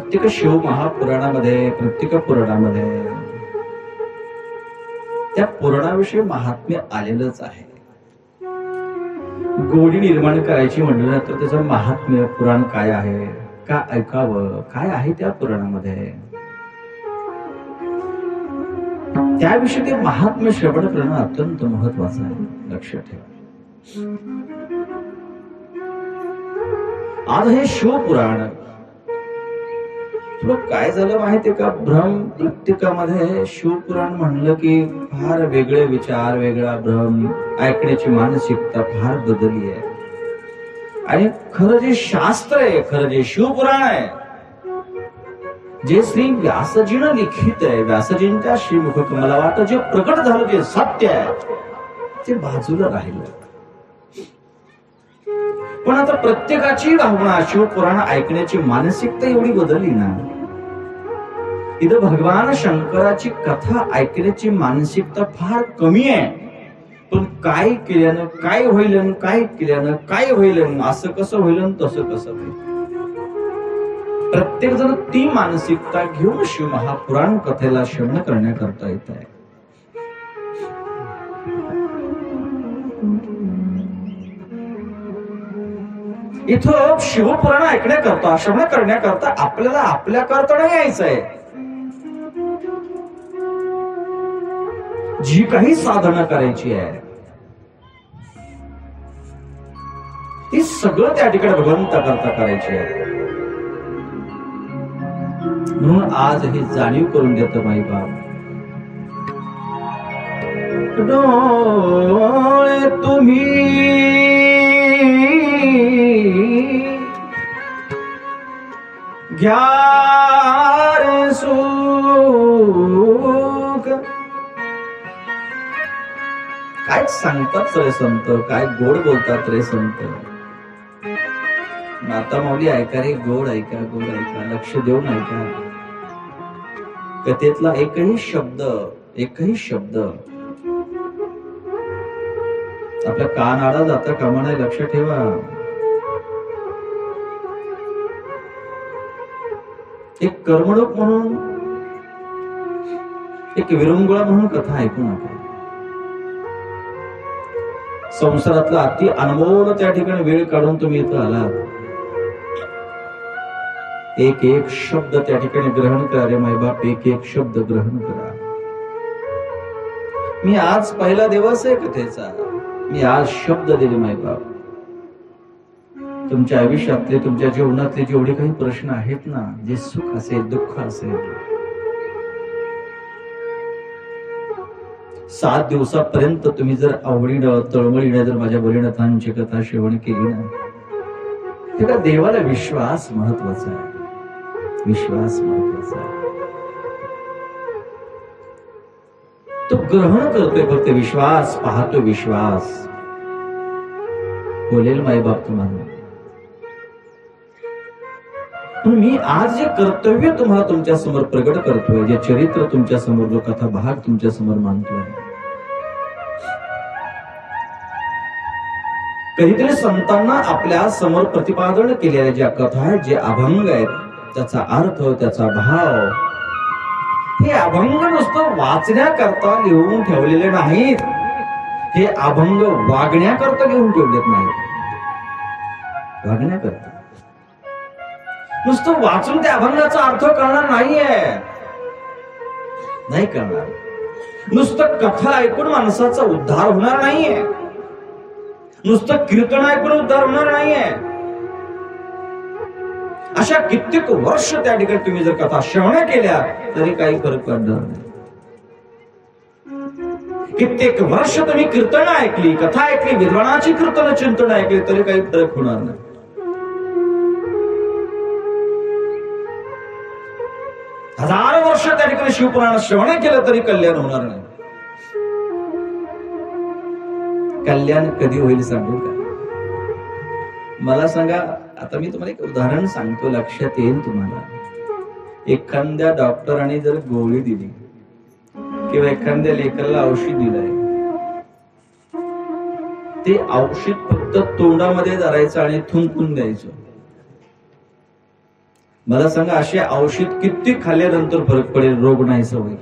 प्रत्येक शिव महापुराणामध्ये, प्रत्येक पुराणामध्ये त्या पुराणाविषयी महात्म्य आलेलंच आहे. गोडी निर्माण करायची म्हणलं तर त्याचं महात्म्य, पुराण काय आहे, का ऐकावं, काय आहे त्या पुराणामध्ये, त्याविषयी ते महात्म्य श्रवण करणं अत्यंत महत्वाचं आहे. लक्षात ठेवा. आज हे शिवपुराण तुला काय झालं माहितीये का? भ्रम प्रत्येकामध्ये. शिवपुराण म्हणलं की फार वेगळे विचार, वेगळा भ्रम, ऐकण्याची मानसिकता फार बदलली आहे. आणि खरं जे शास्त्र आहे, खरं जे शिवपुराण आहे, जे श्री व्यासजीनं लिखित आहे, व्यासजींच्या श्रीमुख मला वाटतं जे प्रकट झालं, जे सत्य आहे, ते बाजूला राहिलं. पण आता प्रत्येकाची भावना शिवपुराण ऐकण्याची मानसिकता एवढी बदलली ना. इथं भगवान शंकराची कथा ऐकण्याची मानसिकता फार कमी आहे. पण काय केल्यानं काय होईल, काय केल्यानं काय होईल, असं कसं होईल, तसं कसं होईल, प्रत्येक जण ती मानसिकता घेऊन शिव महापुराण कथेला श्रवण करण्याकरता येत आहे. इथं शिवपुराण ऐकण्याकरता, श्रवण करण्याकरता आपल्याला आपल्याकरता नाही यायचंय. जी काही साधना करायची आहे ती सगळं त्या ठिकाणी भगवंता करता करायची आहे. म्हणून आज ही जाणीव करून देतो माई बाप. डोळे तुम्ही घ्या रे सुख. काय सांगतात रे संत, काय गोड बोलतात रे संत. माता माऊली ऐका रे, गोड ऐका, गोड ऐका, लक्ष देऊन ऐका. कथेतला एकही शब्द, एकही शब्द आपल्या कान आडा जाता कामा नये. लक्ष ठेवा. एक करमणूक म्हणून, एक विरंगुळा म्हणून कथा ऐकू नका. संसारातला अति अनमोल त्या ठिकाणी वेळ काढून तुम्ही इथं आलात. एक एक शब्द त्या ठिकाणी ग्रहण करा रे मायबाप, एक एक शब्द ग्रहण करा. मी आज पहिला दिवस आहे कथेचा, मी आज शब्द दिले मायबाप. तुमच्या आयुष्यातले, तुमच्या जीवनातले जेवढे काही प्रश्न आहेत ना, जे सुख असेल, दुःख असेल, 7 दिवसापर्यंत तुम्ही जर आवडीनं, तळमळीनं जर माझ्या बलिनाथांची कथा श्रवण केली ना, तेव्हा देवाला विश्वास महत्वाचा आहे. विश्वास महत्वाचा आहे. तो ग्रहण करतोय फक्त विश्वास, पाहतो विश्वास. बोलेल माईबाप तुम्हाला. मी आज जे कर्तव्य तुम्हाला तुमच्या समोर प्रगट करतोय, जे चरित्र तुमच्या समोर, जो कथा भाग तुमच्या समोर मांडतोय, कधीतरी संतांना आपल्या समोर प्रतिपादन केलेल्या ज्या कथा आहेत, जे अभंग आहेत, त्याचा अर्थ, त्याचा भाव, हे अभंग नुसतं वाचण्याकरता लिहून ठेवलेले नाहीत. हे अभंग वागण्याकरता लिहून ठेवलेत नाहीत. वागण्याकरता. नुसतं वाचून त्या अभंगाचा अर्थ कळणार नाहीये, नाही कळणार. नुसतं कथा ऐकून माणसाचा उद्धार होणार नाहीये. नुसतं कीर्तन ऐकून उद्धार होणार नाहीये. अशा कित्येक वर्ष त्या ठिकाणी तुम्ही जर कथा श्रवण केल्या तरी काही फरक पडणार नाही. कित्येक वर्ष तुम्ही कीर्तन ऐकली, कथा ऐकली, विद्वानाची कीर्तन चिंतन ऐकली तरी काही फरक होणार नाही. हजार वर्ष त्या ठिकाणी शिवपुराण श्रवण केलं तरी कल्याण होणार नाही. कल्याण कधी होईल सांगू का? मला सांगा. आता मी तुम्हाला एक उदाहरण सांगतो, लक्षात येईल तुम्हाला. एखाद्या डॉक्टरांनी जर गोळी दिली किंवा एखाद्या लेकराला औषध दिलंय, ते औषध फक्त तोंडामध्ये धरायचं आणि थुंकून द्यायचं. मला सांगा, असे औषध किती खाल्ल्यानंतर फरक पडेल, रोग नाही सवय?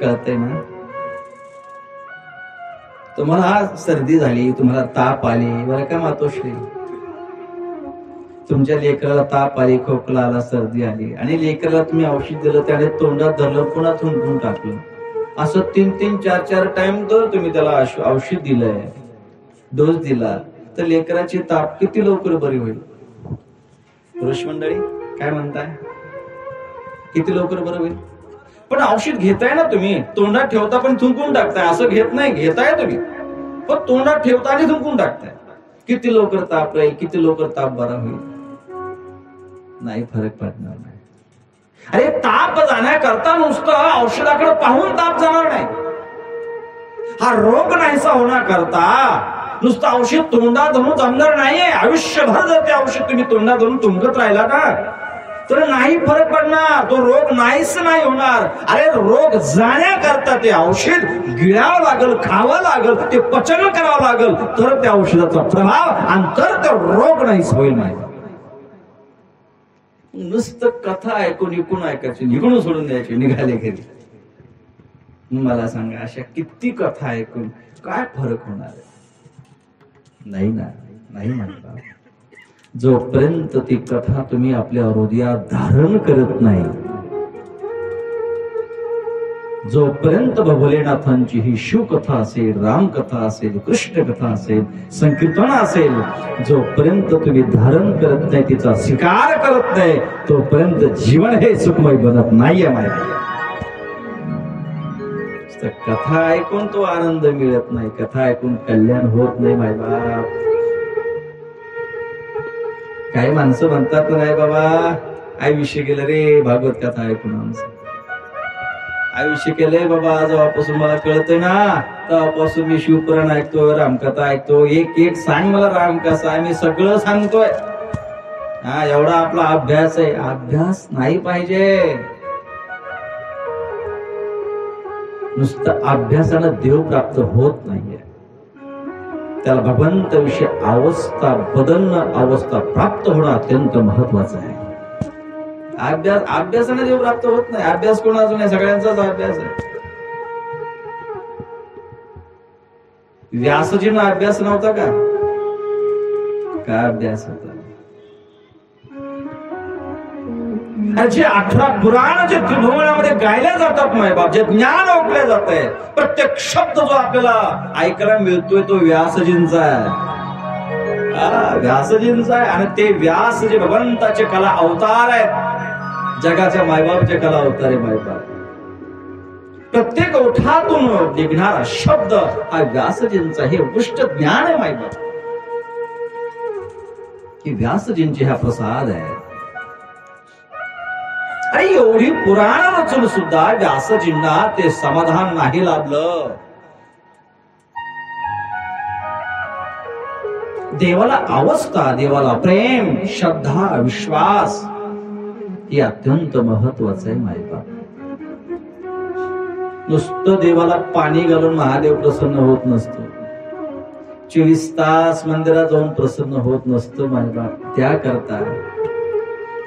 कळतंय ना? तुम्हाला सर्दी झाली, तुम्हाला ताप आली, बरं का मातोश्री, तुमच्या लेकराला ताप आली, खोकला आला, सर्दी आली, आणि लेकराला तुम्ही औषध दिलं, त्याने तोंडात धरलं, पुन्हा थुंकून टाकलं, असं 3-3, 4-4 टाइम जर तुम्ही त्याला औषध दिलंय, डोस दिला, तर लेकराची ताप किती लवकर बरी होईल? पुरुष मंडळी काय म्हणताय? किती लवकर बरं होईल? पण औषध घेताय ना तुम्ही, तोंडात ठेवता पण थुंकून टाकताय, असं घेत नाही, घेताय तुम्ही पण तोंडात ठेवता आणि थुंकून टाकताय. किती लवकर ताप राहील, किती लवकर ताप बरा होईल? नाही, फरक पडणार नाही. अरे ताप जाण्याकरता नुसतं औषधाकडे पाहून ताप जाणार नाही. हा रोग नाहीसा होण्याकरता नुसतं औषध तोंडात धरून जमणार नाहीये. आयुष्यभर जर ते औषध तुम्ही तोंडात धरून तुंकत राहिला ना, तर नाही फरक पडणार, तो रोग नाहीच नाही होणार. अरे रोग जाण्याकरता ते औषध गिळावं लागल, खावं लागल, ते पचन करावं लागल, तर त्या औषधाचा प्रभाव आणि तर ते रोग नाहीच होईल. माहिती, नुसतं कथा ऐकून ऐकायची, निघून सोडून द्यायची, निघाले घरी. मला सांगा, अशा किती कथा ऐकून काय फरक होणार आहे? नाही ना, नाही म्हणता. जोपर्यंत ती कथा तुम्ही आपल्या हृदयात धारण करत नाही, जोपर्यंत भोलेनाथांची ही शिवकथा असेल, रामकथा असेल, कृष्ण कथा असेल, संकीर्तन असेल, जोपर्यंत तुम्ही धारण करत नाही, तिचा स्वीकार करत नाही, तोपर्यंत जीवन हे सुखमय बनत नाहीये. माहिती, कथा ऐकून तो आनंद मिळत नाही, कथा ऐकून कल्याण होत नाही. माय बाप, काही माणसं म्हणतात नाही बाबा, आयुष्य गेलं रे भागवत कथा ऐकून, आमचं आयुष्य केलंय बाबा. जेव्हापासून मला कळतंय ना, तेव्हापासून मी शिवपुराण ऐकतोय, रामकथा ऐकतो, एक एक सांग मला राम कसा आहे, मी सगळं सांगतोय. हा, एवढा आपला अभ्यास आहे. अभ्यास नाही पाहिजे. नुसतं अभ्यासानं देव प्राप्त होत नाहीये. त्याला भगवंत विषय अवस्था बदलणं, अवस्था प्राप्त होणं अत्यंत महत्वाचं आहे. अभ्यासाने देव प्राप्त होत नाही. अभ्यास कोणाचा नाही, सगळ्यांचाच अभ्यास आहे. व्यासजींना अभ्यास नव्हता का? काय अभ्यास होता? जे 18 पुराण जे त्रिभुवनामध्ये गायल्या जातात मायबाप, जे ज्ञान ओकले जात आहे, प्रत्येक शब्द जो आपल्याला ऐकायला मिळतोय तो व्यासजींचा आहे. व्यासजींचा आहे. आणि ते व्यास जे भगवंताचे कला अवतार आहेत, जगाच्या मायबापचे कला अवतार आहे. मायबाप, प्रत्येक ओठातून निघणारा शब्द हा व्यासजींचा, हे उत्कृष्ट ज्ञान आहे. मायबाप, की व्यासजींचे हा प्रसाद आहे. आणि एवढी पुराण रचून सुद्धा व्यासजींना ते समाधान नाही लाभलं. देवाला अवस्था, देवाला प्रेम, श्रद्धा, विश्वास हे अत्यंत महत्वाचं आहे. मायबाप, नुसतं देवाला पाणी घालून महादेव प्रसन्न होत नसतो. 24 तास मंदिरात जाऊन प्रसन्न होत नसतो. मायबाप, त्याकरता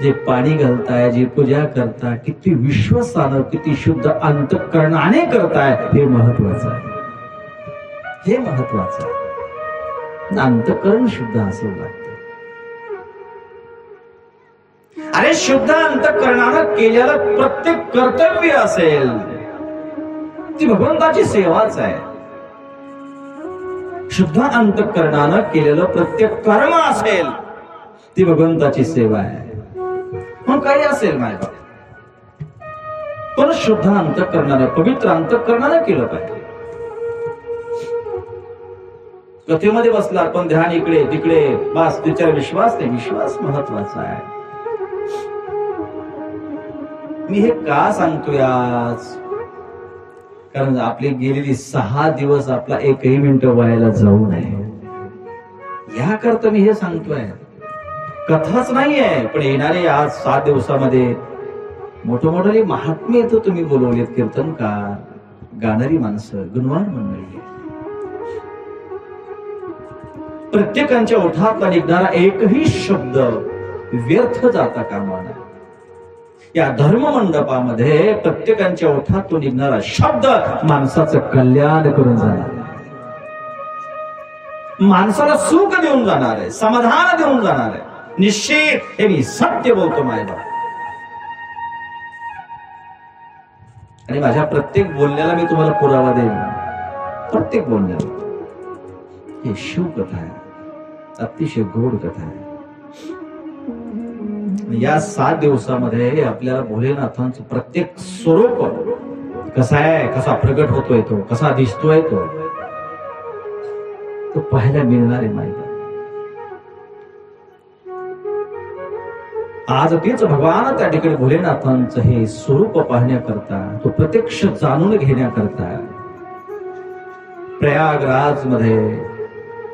जे पाणी घालताय, जी पूजा करताय, किती विश्वासानं, किती शुद्ध अंतःकरणाने करताय, हे महत्वाचं आहे. हे महत्वाचं आहे. अंतःकरण शुद्ध असावं लागतं. अरे शुद्ध अंतःकरणानं केलेलं प्रत्येक कर्तव्य असेल, ती भगवंताची सेवाच आहे. शुद्ध अंतःकरणानं केलेलं प्रत्येक कर्म असेल, ती भगवंताची सेवा आहे. मग काही असेल मायबाप, पण शुद्ध अंतःकरणानं, पवित्र अंतःकरणानं केलं पाहिजे. कथेमध्ये बसला पण ध्यान इकडे तिकडे, बस तिच्यावर विश्वास नाही. विश्वास महत्वाचा आहे. मी हे का सांगतोय आज? कारण आपली गेलेली 6 दिवस आपला एकही मिनिट व्हायला जाऊ नये, याकरता मी हे सांगतोय. कथाच नाहीये, पण येणारे आज 7 दिवसामध्ये मोठमोठाली महात्मे इथं तुम्ही बोलवलेत, कीर्तनकार, गाणारी माणसं, गुणवान मंडळी. प्रत्येकांच्या ओठातला निघणारा एकही शब्द व्यर्थ जाता कामा नये. या धर्म मंडपामध्ये प्रत्येकाच्या ओठातून निघणारा शब्द माणसाचं कल्याण करून जाणार, माणसाला सुख देऊन जाणार आहे, समाधान देऊन जाणार आहे. निश्चित हे मी सत्य बोलतो मायबाप. आणि माझ्या प्रत्येक बोलण्याला मी तुम्हाला पुरावा देईन. प्रत्येक बोलण्याला ही शिवकथा आहे, अतिशय गोड कथा आहे. या 7 दिवसामध्ये आपल्याला भोलेनाथांचं प्रत्येक स्वरूप कसा आहे, कसा प्रगट होतोय, तो कसा दिसतोय, तो पाहायला मिळणार आहे. माहिती आज तेच भगवान त्या ठिकाणी भोलेनाथांचं हे स्वरूप पाहण्याकरता, तो प्रत्यक्ष जाणून घेण्याकरता प्रयागराज मध्ये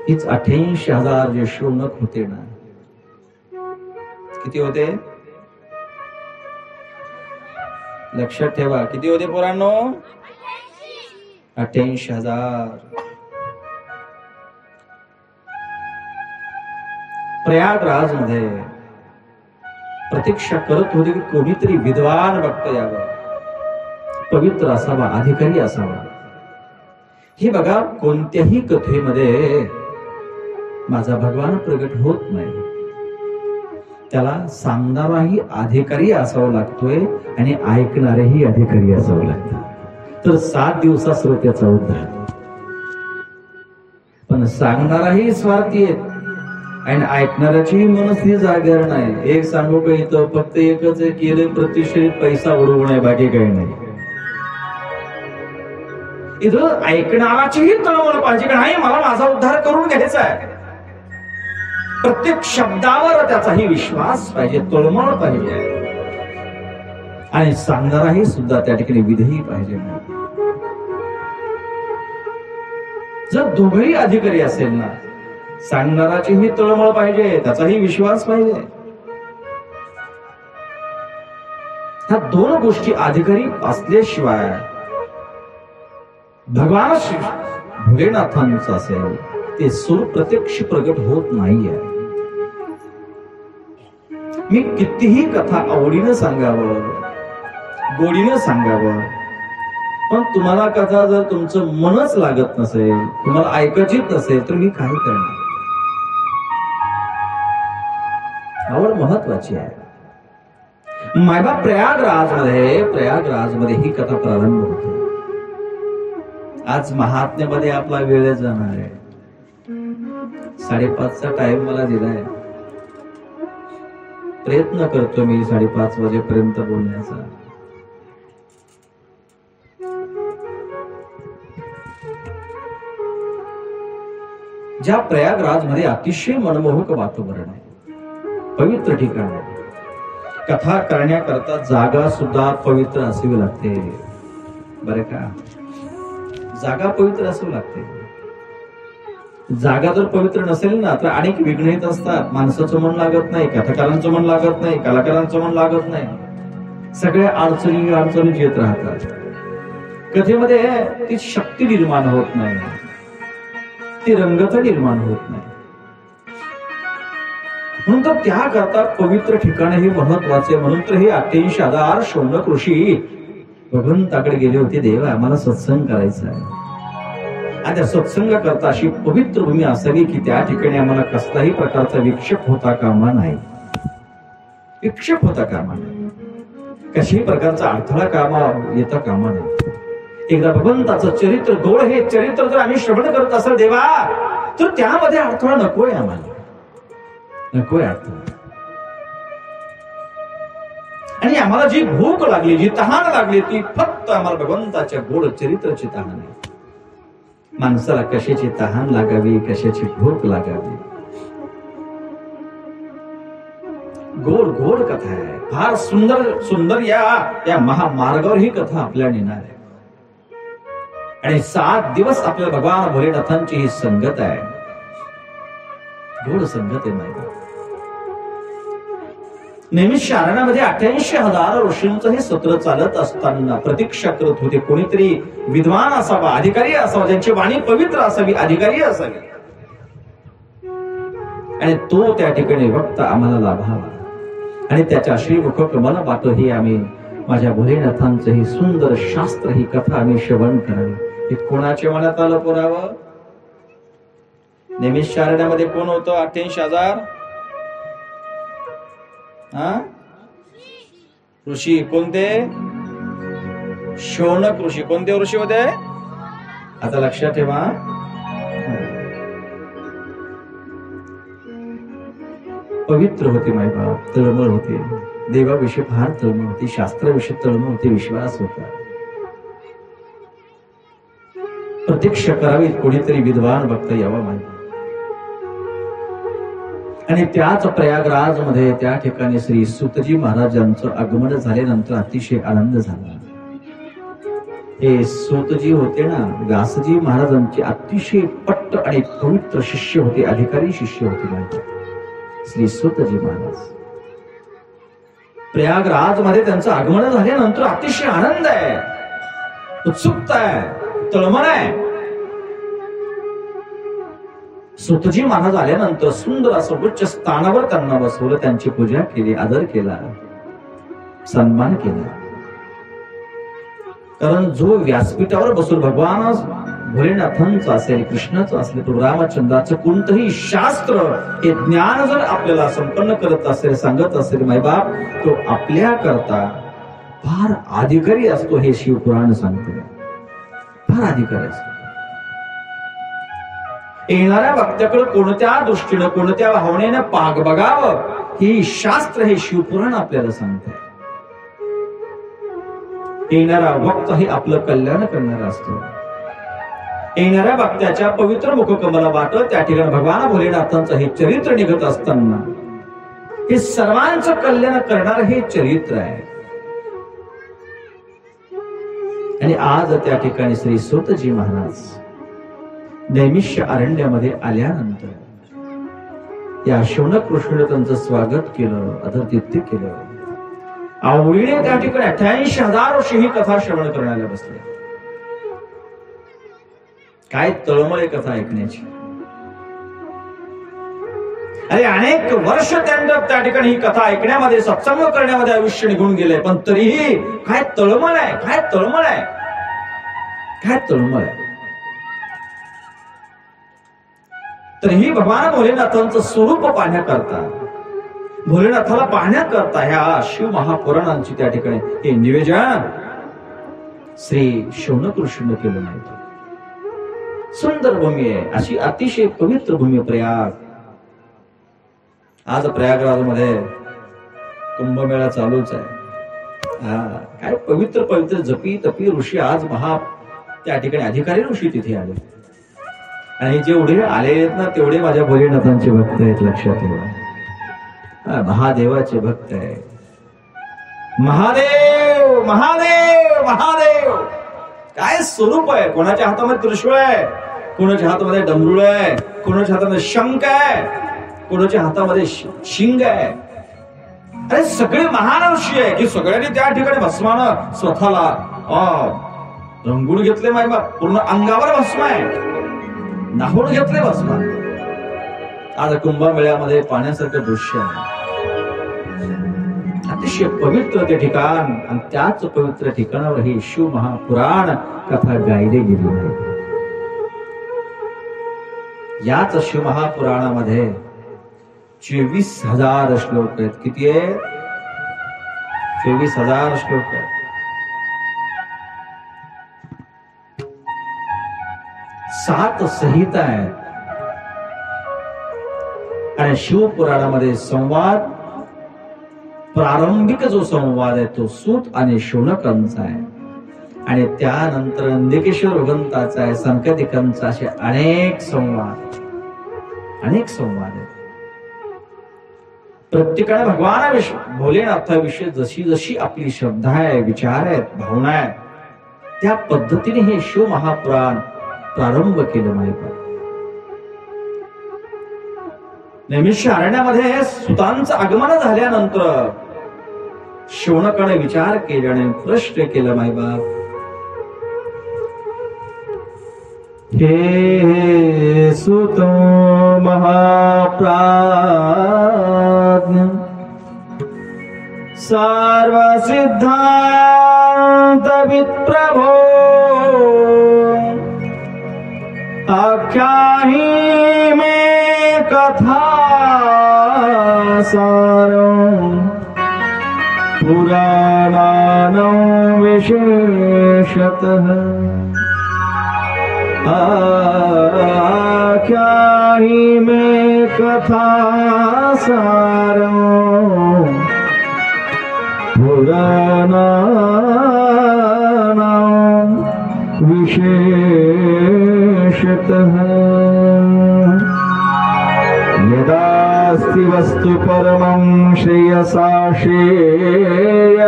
हीच 88,000 जे शौनक होते ना, किती होते लक्षात ठेवा, किती होते पोरांनो? 88,000. प्रयागराज मध्ये प्रतीक्षा करत होते की कोणीतरी विद्वान भक्त यावं, पवित्र असावा, अधिकारी असावा. हे बघा, कोणत्याही कथेमध्ये माझा भगवान प्रगट होत नाही, त्याला सांगणाराही अधिकारी असावा लागतोय आणि ऐकणारेही अधिकारी असावं लागतं. तर 7 दिवसा श्रोत्याचा उद्धार. पण सांगणाराही स्वार्थी आहे आणि ऐकणाऱ्याची मनस्थिती जागेवर नाही. एक सांगू का, इथं फक्त एकच केलं, प्रतिष्ठित पैसा उडवणे, बाकी काही नाही. इथं ऐकणाराचीही तळमळ पाहिजे का नाही, मला माझा उद्धार करून घ्यायचा आहे. प्रत्येक शब्दावर त्याचाही विश्वास पाहिजे, तळमळ पाहिजे. आणि सांगणाराही सुद्धा त्या ठिकाणी विधेयी पाहिजे. जर दोघही अधिकारी असेल ना, सांगणाराचीही तळमळ पाहिजे, त्याचाही विश्वास पाहिजे. ह्या 2 गोष्टी अधिकारी असल्याशिवाय भगवान श्री भोलेनाथांचं असेल ते स्वरूप प्रत्यक्ष प्रगट होत नाहीये. मी कितीही कथा आवडीनं सांगावं, गोडीनं सांगावं, पण तुम्हाला कथा जर तुमचं मनच लागत नसेल, तुम्हाला ऐकायचीच नसेल, तर मी काय करणार? आवड महत्वाची आहे. मायबाप प्रयागराजमध्ये ही कथा प्रारंभ होते. आज महात्म्यामध्ये आपला वेळ जाणार आहे. 5:30चा टाइम मला दिलाय. प्रयत्न करतो मी 5:30 वाजेपर्यंत बोलण्याचा. ज्या प्रयागराजमध्ये अतिशय मनमोहक वातावरण आहे, पवित्र ठिकाण आहे. कथा करण्याकरता जागा सुद्धा पवित्र असावी लागते, बरं का? जागा पवित्र असावी लागते. जागा जर पवित्र नसेल ना, तर अनेक विघ्न येत असतात. माणसाचं मन लागत नाही, कथाकारांचं मन लागत नाही, कलाकारांचं मन लागत नाही. सगळ्या अडचणी येत राहतात. कथेमध्ये ती शक्ती निर्माण होत नाही, ती रंगत निर्माण होत नाही. म्हणून तर त्याकरता पवित्र ठिकाण हे महत्वाचे. म्हणून तर हे 88,000 शौनक ऋषी भगवंताकडे गेले होते, देवा आम्हाला सत्संग करायचा आहे. आणि त्या सत्संग करता अशी पवित्र भूमी असावी की त्या ठिकाणी आम्हाला कसलाही प्रकारचा विक्षेप होता कामा नाही. विक्षेप होता कामा नाही, कशाही प्रकारचा अडथळा येता कामा नाही. एकदा भगवंताचं चरित्र, गोड हे चरित्र जर आम्ही श्रवण करत असेल देवा, तर त्यामध्ये अडथळा नकोय आम्हाला, नकोय अडथळा. आणि आम्हाला जी भूक लागली, जी तहान लागली, ती फक्त आम्हाला भगवंताच्या गोड चरित्राची तहान आहे. माणसाला कशाची तहान लागावी, कशाची भूक लागावी. गोड गोड कथा आहे, फार सुंदर सुंदर. या महामार्गावर ही कथा आपल्याला नेणार आहे. आणि 7 दिवस आपल्या भगवान भोलेनाथांची ही संगत आहे, गोड संगत आहे. माहिती नेहमी शारणामध्ये 88,000 ऋषींचं हे सत्र चालत असताना प्रतीक्षा करत होते कोणीतरी विद्वान असावा, अधिकारी असावा, ज्यांची वाणी पवित्र असावी, अधिकारी असावी. आणि तो त्या ठिकाणी भक्त आम्हाला लाभावा. आणि त्याच्या श्रीमुख कमल बाट ही आम्ही माझ्या भोलेनाथांचं ही सुंदर शास्त्र ही कथा आम्ही श्रवण करावी. हे कोणाच्या मनात आलं पुरावं? नैमिषारण्यामध्ये कोण होतं? 88,000 ऋषी. कोणते? शौनक ऋषी. कोणते ऋषी होते? आता लक्षात ठेवा. पवित्र होते मायबाप, तळमळ होते, देवाविषयी फार तळमळ होती, शास्त्राविषयी तळमळ होती, विश्वास होता. प्रतीक्षा करावी कोणीतरी विद्वान भक्त यावा मायबाप. आणि त्याच प्रयागराज मध्ये त्या ठिकाणी श्री सूतजी महाराजांचं आगमन झाल्यानंतर अतिशय आनंद झाला. हे सूतजी होते ना, व्यासजी महाराजांचे अतिशय पट्ट आणि पवित्र शिष्य होते, अधिकारी शिष्य होते मायबाप श्री सूतजी महाराज. प्रयागराज मध्ये त्यांचं आगमन झाल्यानंतर अतिशय आनंद आहे, उत्सुकता आहे, तळमळ आहे. सूतजी महाराज आल्यानंतर सुंदर असं उच्च स्थानावर त्यांना बसवलं, त्यांची पूजा केली, आदर केला, सन्मान केला. कारण जो व्यासपीठावर बसून भगवान भोलेनाथांचं असेल, कृष्णाचं असेल, प्रभू रामचंद्राचं कोणतंही शास्त्र हे ज्ञान जर आपल्याला संपन्न करत असेल, सांगत असेल मायबाप, तो आपल्या करता फार अधिकारी असतो. हे शिवपुराण सांगते, फार अधिकारी असतो. येणाऱ्या भक्ताकडे कोणत्या दृष्टीनं, कोणत्या भावनेनं पाग बघावं, ही शास्त्र, हे शिवपुराण आपल्याला सांगते. येणारा भक्त हे आपलं कल्याण करणारा असतो. येणाऱ्या भक्ताच्या पवित्र मुखकमला वाट त्या ठिकाणी भगवान भोलेनाथांचं हे चरित्र निघत असताना हे सर्वांचं कल्याण करणार हे चरित्र आहे. आणि आज त्या ठिकाणी श्री सूतजी महाराज नैमिष्य अरण्यामध्ये आल्यानंतर या शौनक ऋषीने त्यांचं स्वागत केलं, आदरातिथ्य केलं. आवडीने त्या ठिकाणी 88,000 वर्षी ही कथा श्रवण करण्याला बसले. काय तळमळ आहे कथा ऐकण्याची. अरे अनेक वर्ष त्यांना त्या ठिकाणी ही कथा ऐकण्यामध्ये, सत्संग करण्यामध्ये आयुष्य निघून गेले, पण तरीही काय तळमळ आहे, काय तळमळ आहे, काय तळमळ आहे. तरीही भगवान भोलेनाथांचं स्वरूप पाहण्याकरता, भोलेनाथाला पाहण्याकरता ह्या शिव महापुराणांची त्या ठिकाणी हे निवेदन श्री शौनक ऋषीने केलं नाही. सुंदर भूमी आहे, अशी अतिशय पवित्र भूमी प्रयाग. आज प्रयागराज मध्ये कुंभमेळा चालूच आहे. काय पवित्र पवित्र जपी तपी ऋषी आज त्या ठिकाणी अधिकारी ऋषी तिथे आले. आणि जेवढे आले आहेत ना, तेवढे माझ्या भोलेनाथांचे भक्त आहेत, लक्षात ठेवा. महादेवाचे भक्त आहे. महादेव महादेव महादेव, काय स्वरूप आहे. कोणाच्या हातामध्ये त्रिशूळ आहे, कोणाच्या हातामध्ये डमरुळ आहे, कोणाच्या हातामध्ये शंख आहे, कोणाच्या हातामध्ये शिंग आहे. अरे सगळे महान ऋषी आहे की सगळ्यांनी त्या ठिकाणी भस्मानं स्वतःला रंगून घेतले. मायबाप पूर्ण अंगावर भस्म आहे, नाहून घेतले भस्म. आज कुंभमेळ्यामध्ये पाण्यासारखं दृश्य आहे. अतिशय पवित्र ते ठिकाण, आणि त्याच पवित्र ठिकाणावर ही शिव महापुराण कथा गायली गेली आहे. याच शिव महापुराणामध्ये 24,000 श्लोक आहेत. किती आहेत? 24,000 श्लोक आहेत. 7 संहिता आहेत. आणि शिवपुराणामध्ये संवाद, प्रारंभिक जो संवाद आहे तो सूत आणि शौनकांचा आहे. आणि त्यानंतर नंदिकेश्वर भगवंताचा आहे, संकटिकांचा, असे अनेक संवाद आहेत. प्रत्येकाने भगवानाविषयी, भोलेनाथाविषयी जशी जशी आपली श्रद्धा आहे, विचार आहेत, भावना आहे, त्या पद्धतीने हे शिव महापुराण प्रारंभ केलं माहिती. नैमिष्य अरण्यामध्ये सुतांचं आगमन झाल्यानंतर शौनकाने विचार केले आणि प्रश्न केला मायबाप, हे सुत महाप्राज्ञ, सर्व सिद्धांत विप्रभो आख्याही में कथा सारो पुराणानो विशेषतः आख्याही में कथा सारो पुराणानो विशेषतः यदास्ति वस्तु परमं श्रेयसा श्रेयवतं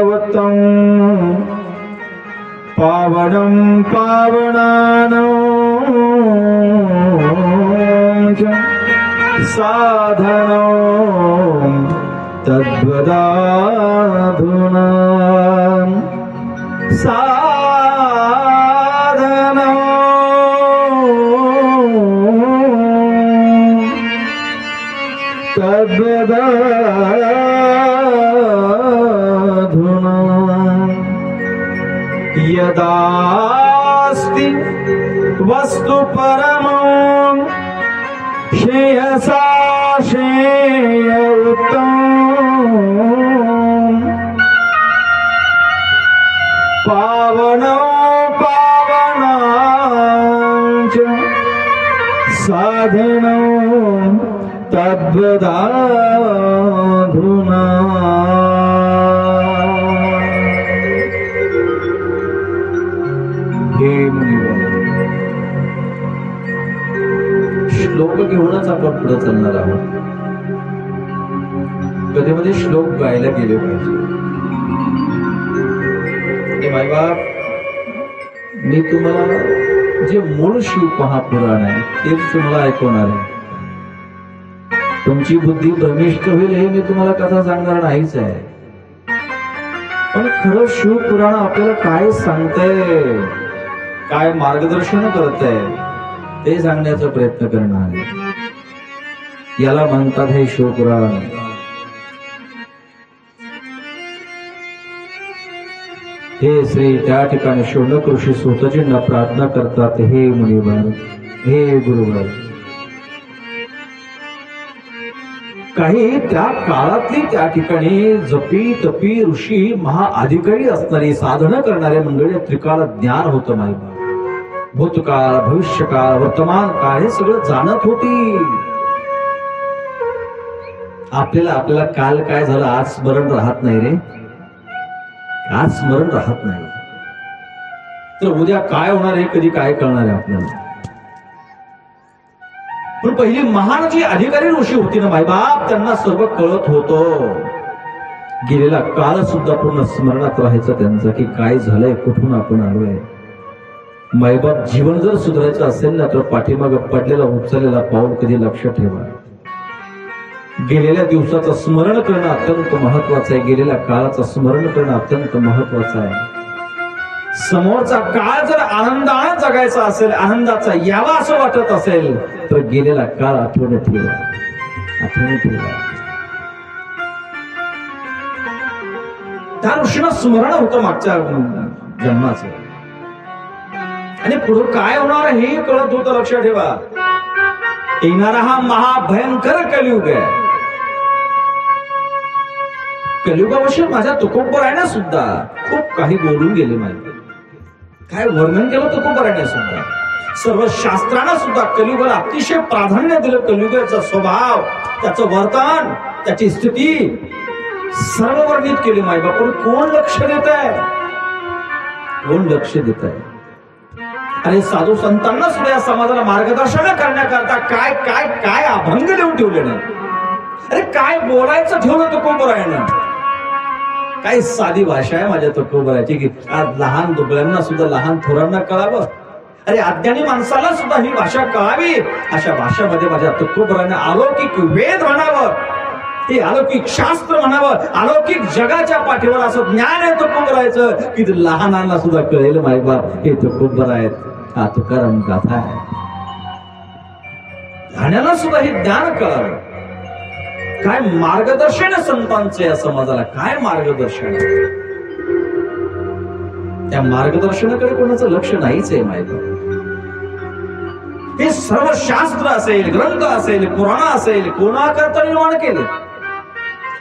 पावनं पावनानो साधनो तद्वदाधुना साधनो तद्वदाधुना यदास्ति वस्तु परमं श्रेयसा श्रेयवतं पावनो पावनांच साधनो तद्वदाधुना हे मुनिवर, श्लोक घेऊनच आपण पुढे चालणार आहोत. कधी मध्ये श्लोक गायला गेले पाहिजे. मायबाप, मी तुम्हाला जे मूळ शिव महापुराण आहे तेच तुम्हाला ऐकवणार आहे. तुमची बुद्धी भ्रमिष्ट होईल हे मी तुम्हाला कथा सांगणार नाहीच आहे. पण खरं शिवपुराण आपल्याला काय सांगतंय, काय मार्गदर्शन करत आहे ते सांगण्याचा प्रयत्न करणार आहे. याला म्हणतात हे शिवपुराण. हे श्री त्या ठिकाणी शौनक ऋषी सूतजींना प्रार्थना करतात, हे मुनिवर, हे गुरुवर, काही त्या काळातली त्या ठिकाणी जपी तपी ऋषी महाअधिकारी असणारी साधना करणारे मंडळी त्रिकाळ ज्ञान होतं. माहिती भूतकाळ भविष्यकाळ वर्तमान काळ हे सगळं जाणत होती. आपल्याला काल काय झालं आज स्मरण राहत नाही रे. आज स्मरण राहत नाही तर उद्या काय होणार आहे कधी काय कळणार आहे आपल्याला. पण पहिली महान जी अधिकारी ऋषी होती ना मायबाप, त्यांना सर्व कळत होतं. गेलेला काळ सुद्धा पूर्ण स्मरणात राहायचं त्यांचं की काय झालंय, कुठून आपण आलोय. मायबाप, जीवन जर सुधारायचं असेल ना तर पाठीमागं पडलेला उचललेला पाऊल कधी लक्ष ठेवा. गेलेल्या दिवसाचं स्मरण करणं अत्यंत महत्वाचं आहे. गेलेल्या काळाचं स्मरण करणं अत्यंत महत्वाचं आहे. समोरचा काळ जर आनंदाने जगायचा असेल, आनंदाचा यावा असं वाटत असेल तर गेलेला काळ आठवण ठेवा, आठवण ठेवा. त्या ऋषीनं स्मरण होतं मागच्या जन्माचं आणि पुढे काय होणार हे कळत होतं. लक्ष ठेवा, येणारा हा महाभयंकर कलियुग आहे. कलियुगाविषयी माझ्या तुकोबरायाने सुद्धा खूप काही बोलून गेले. माहिती काय वर्णन केलं तुकोबरायाने सुद्धा. सर्व शास्त्रांना सुद्धा कलियुगाला अतिशय प्राधान्य दिलं. कलियुगाचा स्वभाव, त्याचं वर्तन, त्याची स्थिती सर्व वर्णित केली. मायबा, पण कोण लक्ष देत आहे, कोण लक्ष देत आहे. आणि साधू संतांना सुद्धा या समाजाला मार्गदर्शन करण्याकरता काय काय काय अभंग देऊन ठेवले नाही. अरे काय बोलायचं ठेवलं तुकोबरायानं. काय साधी भाषा आहे माझ्या तुकोबरायाची की आज लहान दुबळ्यांना सुद्धा लहान थोरांना कळावं. अरे अज्ञानी माणसाला सुद्धा ही भाषा कळावी अशा भाषेमध्ये माझ्या तुकोबरायानं अलौकिक वेद म्हणावं, हे अलौकिक शास्त्र म्हणावं, अलौकिक जगाच्या पाठीवर असं ज्ञान आहे तुकोबरायाचं की लहानांना सुद्धा कळेल. मायबाप, हे तुकोबराय हा तुकाराम गाथा आहे. ध्यानाला सुद्धा हे ज्ञान कळावं. काय मार्गदर्शन आहे संतांचे या समाजाला, काय मार्गदर्शन आहे. त्या मार्गदर्शनाकडे कोणाचं लक्ष नाहीच आहे माहिती. हे सर्व शास्त्र असेल, ग्रंथ असेल, पुराण असेल, कोणाकरता निर्माण केले.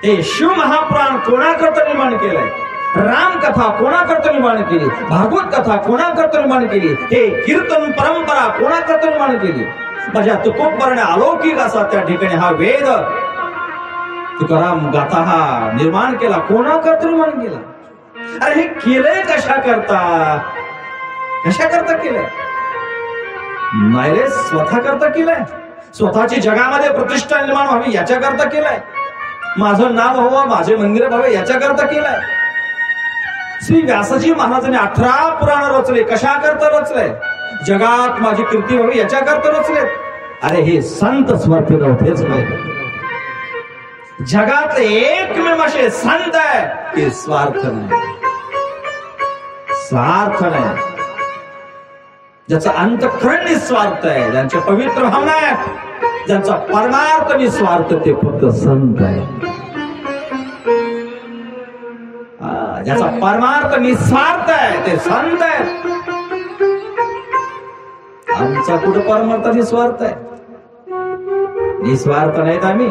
हे शिव महापुराण कोणाकरता निर्माण केलंय, रामकथा कोणाकरता निर्माण केली, भागवत कथा कोणाकरता निर्माण केली, हे कीर्तन परंपरा कोणाकरता निर्माण केली. माझ्या तुकोबराने अलौकिक असा त्या ठिकाणी हा वेद तुकाराम गाथा हा निर्माण केला, कोणाकरता निर्माण केला. अरे हे केलंय कशा करता, कशा करता केलंय. नाही रे, स्वतः करता केलंय. स्वतःची जगामध्ये प्रतिष्ठा निर्माण व्हावी याच्याकरता केलंय. माझं नाव व्हावं, माझे मंदिर व्हावे याच्याकरता केलंय. श्री व्यासजी महाराजांनी 18 पुराण रचले, कशा करता रचले. जगात माझी कीर्ती व्हावी याच्याकरता रचले. अरे हे संत समर्पित होतेच नाही. जगात एकमेव असे संत आहे की स्वार्थ नाही, स्वार्थ नाही, ज्याचा अंतःकरण निस्वार्थ आहे, ज्यांच्या पवित्र भावना आहेत, ज्यांचा परमार्थ निस्वार्थ, ते फक्त संत आहे. ज्याचा परमार्थ निस्वार्थ आहे ते संत आहे. आमचा कुठं परमार्थ निस्वार्थ आहे, निस्वार्थ नाहीत आम्ही.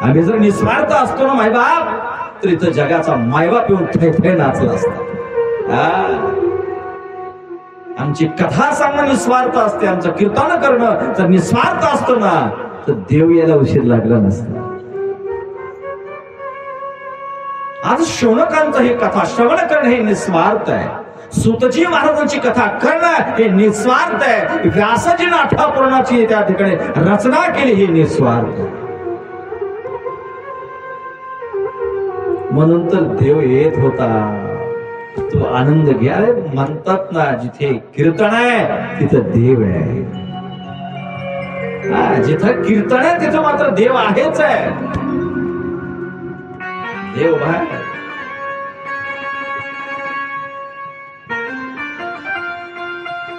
आम्ही जर निस्वार्थ असतो ना मायबाप, तर इथं जगाचा मायबाप येऊन थैथै नाचला असता. आमची कथा सांगणं निस्वार्थ असते, आमचं कीर्तन करणं जर निस्वार्थ असतं ना, तर देव यायला उशीर लागला नसता. आज शौनकांचं हे कथा श्रवण करणं हे निस्वार्थ आहे. सूतजी महाराजांची कथा करणं हे निस्वार्थ आहे. व्यासजीनं 18 पुराणाची त्या ठिकाणी रचना केली, हे निस्वार्थ. म्हणून तर देव येत होता. तो आनंद घ्या. म्हणतात ना, जिथे कीर्तन आहे तिथं देव आहे. जिथं कीर्तन आहे तिथं मात्र देव आहेच आहे. देव बाहेर.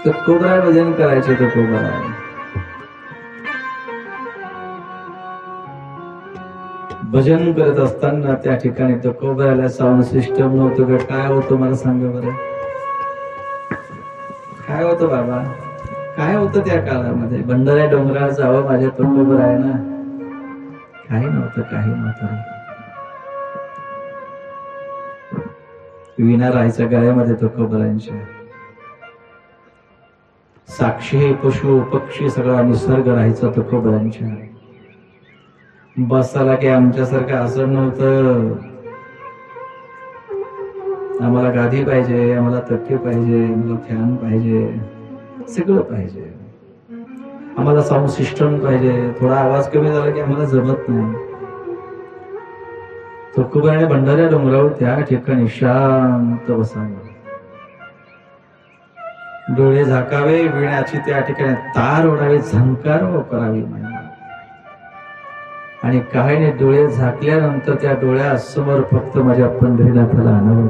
तर कोबरा भजन करायचे, तर कोबरा भजन करत असताना त्या ठिकाणी तो कोबऱ्याला साऊंड सिस्टम नव्हतं का, काय होतं मला सांगा बरं. काय होतं बाबा, काय होतं त्या काळामध्ये. भंडाऱ्या डोंगरावर जावं माझ्या तो कोबरा आहे ना, काही नव्हतं, काही नव्हतं. विना राहायच्या गळ्यामध्ये तो कोबऱ्यांच्या. साक्षी पशु पक्षी सगळा निसर्ग राहायचा तो कोबऱ्यांच्या. बसायला की आमच्यासारखं असं नव्हतं. आम्हाला गादी पाहिजे, आम्हाला तक्के पाहिजे, आम्हाला फॅन पाहिजे, सगळं पाहिजे. आम्हाला साऊंड सिस्टम पाहिजे. थोडा आवाज कमी झाला की आम्हाला जमत नाही. तुकोबाने भंडाऱ्या डोंगरावर त्या ठिकाणी शांत बसावं, डोळे झाकावे, विण्याची त्या ठिकाणी तार ओढावी, झंकार करावी. आणि काही नाही, डोळे झाकल्यानंतर त्या डोळ्यासमोर फक्त माझ्या पंढरीनाथाला आणावं.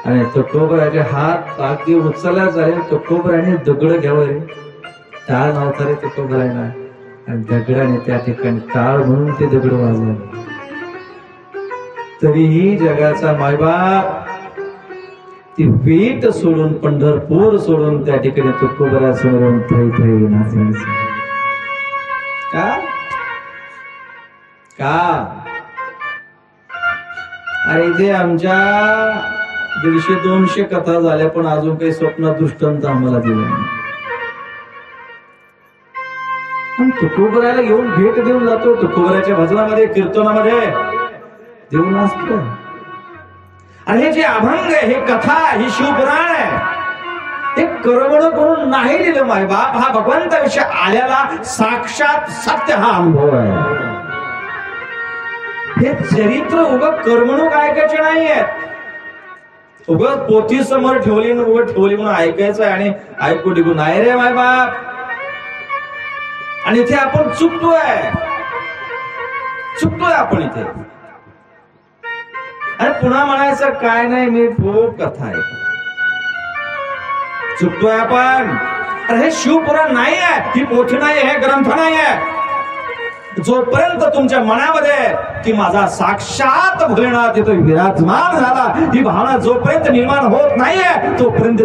आणि तुकोबराचे हात अगदी उचलला जाईल. तुकोबराने दगड घ्यावं रे, टाळ नव्हता रे तुकोबरायला, आणि दगडाने त्या ठिकाणी टाळ म्हणून ते दगड वाजवले. तरीही जगाचा मायबाप ती वीट सोडून, पंढरपूर सोडून त्या ठिकाणी तुकोबरासमोर थैथै नाचायचं. का का अरे इथे आमच्या 150-200 कथा झाल्या, पण अजून काही स्वप्न दृष्टांत आम्हाला दिलं नाही. तुकोबराला घेऊन भेट देऊन जातो. तुकोबराच्या भजनामध्ये, कीर्तनामध्ये देऊन असतो. आणि हे जे अभंग आहे, हे कथा, ही शिवपुराण आहे, हे करमणूक म्हणून नाही दिलं मायबाप. हा भगवंताविषयी आल्याला साक्षात सत्य हा अनुभव आहे. हे चरित्र उगं करमणूक ऐकायचे नाहीये. उगं पोथी समोर ठेवली उगं ठेवली म्हणून ऐकायचं आणि ऐकू टिकू नाही रे मायबाप. आणि इथे आपण चुकतोय आपण इथे. आणि पुन्हा म्हणायचं काय नाही, मी खूप कथा आहे. चुकतोय आपण. अरे हे शिवपुराण नाही आहे, ही पोथी नाही, हे ग्रंथ नाही आहे. जोपर्यंत तुमच्या मनामध्ये की माझा साक्षात भोलेनाथ तिथे विराजमान झाला, ही भावना जोपर्यंत निर्माण होत नाहीये तोपर्यंत